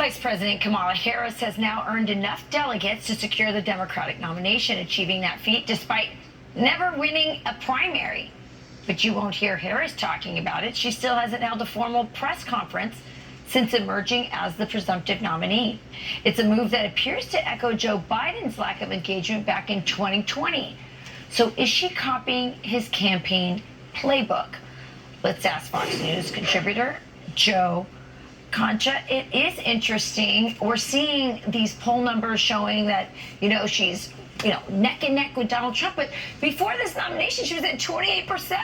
Vice President Kamala Harris has now earned enough delegates to secure the Democratic nomination, achieving that feat despite never winning a primary. But you won't hear Harris talking about it. She still hasn't held a formal press conference since emerging as the presumptive nominee. It's a move that appears to echo Joe Biden's lack of engagement back in 2020. So is she copying his campaign playbook? Let's ask Fox News contributor Joe Concha. It is interesting. We're seeing these poll numbers showing that, she's, neck and neck with Donald Trump. But before this nomination, she was at 28%.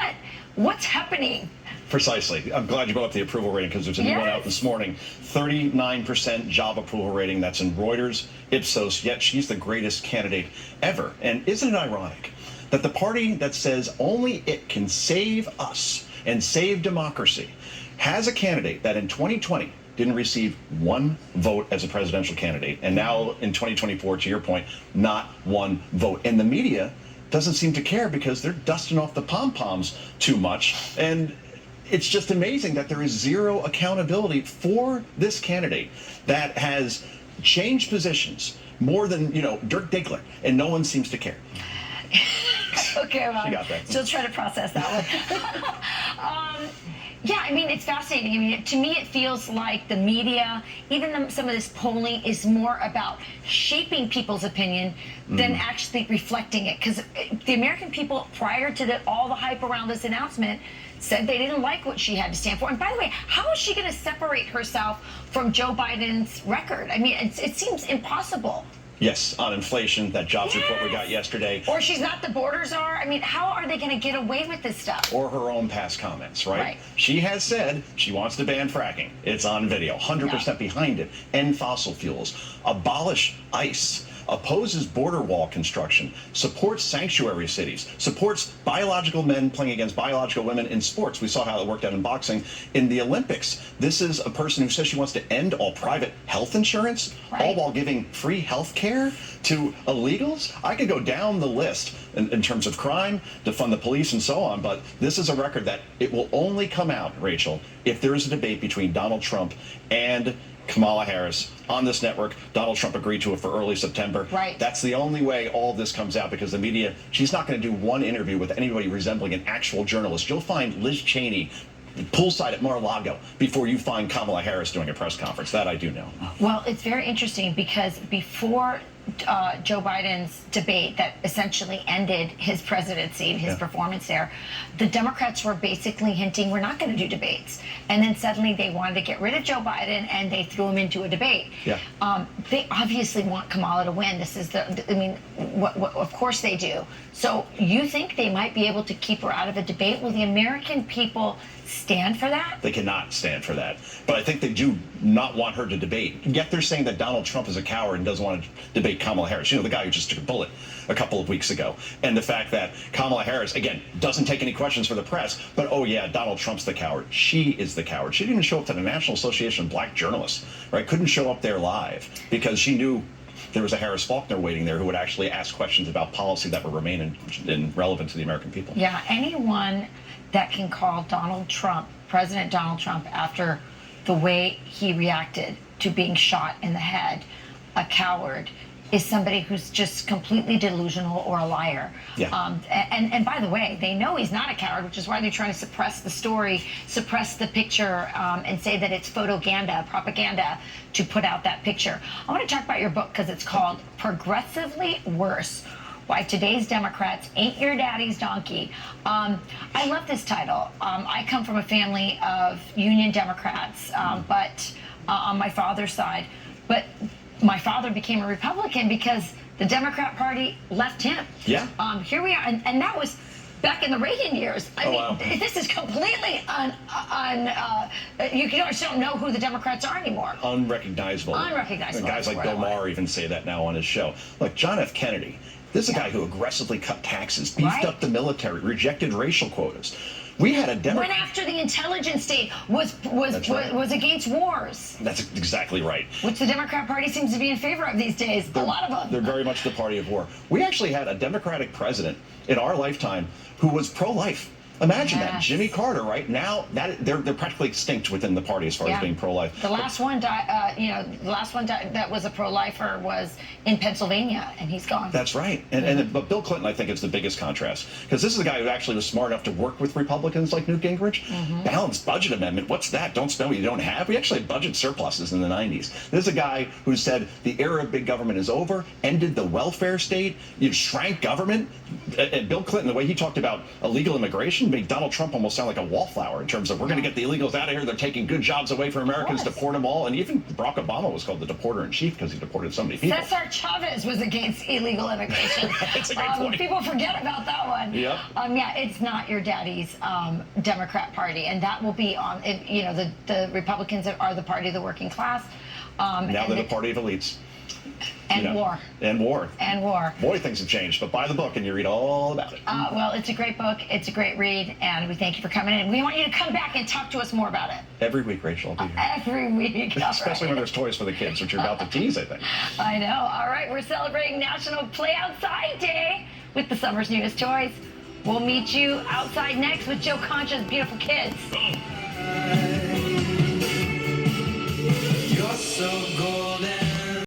What's happening? Precisely. I'm glad you brought up the approval rating because there's a new one out this morning. 39% job approval rating. That's in Reuters, Ipsos, yet she's the greatest candidate ever. And isn't it ironic that the party that says only it can save us and save democracy has a candidate that in 2020 didn't receive one vote as a presidential candidate, and now in 2024, to your point, not one vote. And the media doesn't seem to care because they're dusting off the pom-poms too much. And it's just amazing that there is zero accountability for this candidate that has changed positions more than, Dirk Diggler, and no one seems to care. Okay, well, she got that. She'll try to process that one. Yeah, I mean, it's fascinating. I mean, to me, it feels like the media, even some of this polling, is more about shaping people's opinion than actually reflecting it. Because the American people, prior to all the hype around this announcement, said they didn't like what she had to stand for. And by the way, how is she going to separate herself from Joe Biden's record? I mean, it seems impossible. Yes, on inflation, that jobs report we got yesterday. Or she's not the borders are. I mean, how are they going to get away with this stuff? Or her own past comments, right? She has said she wants to ban fracking. It's on video, 100% behind it. End fossil fuels, abolish ICE, opposes border wall construction, supports sanctuary cities, supports biological men playing against biological women in sports. We saw how it worked out in boxing in the Olympics. This is a person who says she wants to end all private health insurance, all while giving free health care to illegals. I could go down the list in terms of crime, defund the police, and so on, but this is a record that it will only come out, Rachel, if there is a debate between Donald Trump and Kamala Harris on this network. Donald Trump agreed to it for early September. Right. That's the only way all of this comes out, because the media, she's not going to do one interview with anybody resembling an actual journalist. You'll find Liz Cheney poolside at Mar-a-Lago before you find Kamala Harris doing a press conference. That I do know. Well, it's very interesting because before Joe Biden's debate that essentially ended his presidency and his performance there, the Democrats were basically hinting we're not going to do debates. And then suddenly they wanted to get rid of Joe Biden and they threw him into a debate. They obviously want Kamala to win. This is of course they do. So you think they might be able to keep her out of a debate? Will the American people stand for that? They cannot stand for that. But I think they do not want her to debate. Yet they're saying that Donald Trump is a coward and doesn't want to debate Kamala Harris. The guy who just took a bullet a couple of weeks ago. And the fact that Kamala Harris, again, doesn't take any questions for the press, but oh yeah, Donald Trump's the coward. She is the coward. She didn't even show up to the National Association of Black Journalists, right? Couldn't show up there live because she knew there was a Harris Faulkner waiting there who would actually ask questions about policy that would remain relevant to the American people. Yeah, anyone that can call Donald Trump, President Donald Trump, after the way he reacted to being shot in the head, a coward, is somebody who's just completely delusional or a liar. And by the way, they know he's not a coward, which is why they're trying to suppress the story, suppress the picture, and say that it's propaganda to put out that picture. I want to talk about your book because it's called Progressively Worse: Why Today's Democrats Ain't Your Daddy's Donkey. I love this title. I come from a family of Union Democrats, but on my father's side. But my father became a Republican because the Democrat Party left him. Here we are, and that was back in the Reagan years. I mean, this is completely you just don't know who the Democrats are anymore. Unrecognizable. Guys like Bill Maher even say that now on his show. Like John F. Kennedy, this is a guy who aggressively cut taxes, beefed up the military, rejected racial quotas. We had a Democrat. Went after the intelligence state, was against wars. That's exactly right. Which the Democrat Party seems to be in favor of these days. A lot of them. They're very much the party of war. We actually had a Democratic president in our lifetime who was pro-life. Imagine that. Yes. Jimmy Carter, right now, that they're practically extinct within the party as far as being pro-life. The last one died, the last one that was a pro-lifer was in Pennsylvania, and he's gone. That's right. But Bill Clinton, I think, is the biggest contrast, because this is a guy who actually was smart enough to work with Republicans like Newt Gingrich. Balanced budget amendment. What's that? Don't spend what you don't have. We actually had budget surpluses in the 90s. This is a guy who said the era of big government is over, ended the welfare state, shrank government. And Bill Clinton, the way he talked about illegal immigration, made Donald Trump almost sound like a wallflower in terms of we're going to get the illegals out of here. They're taking good jobs away from Americans, deport them all. And even Barack Obama was called the deporter in chief because he deported so many people. Cesar Chavez was against illegal immigration. That's a great point. People forget about that one. Yep. It's not your daddy's Democrat Party, and that will be on. The Republicans are the party of the working class. Now they're the party of elites. And war. And war. And war. Boy, things have changed, but buy the book and you read all about it. Well, it's a great book. It's a great read, and we thank you for coming in. We want you to come back and talk to us more about it. Every week, Rachel, I'll be here. Every week. Especially when there's toys for the kids, which you're about to tease, I think. I know. All right, we're celebrating National Play Outside Day with the summer's newest toys. We'll meet you outside next with Joe Concha's Beautiful Kids.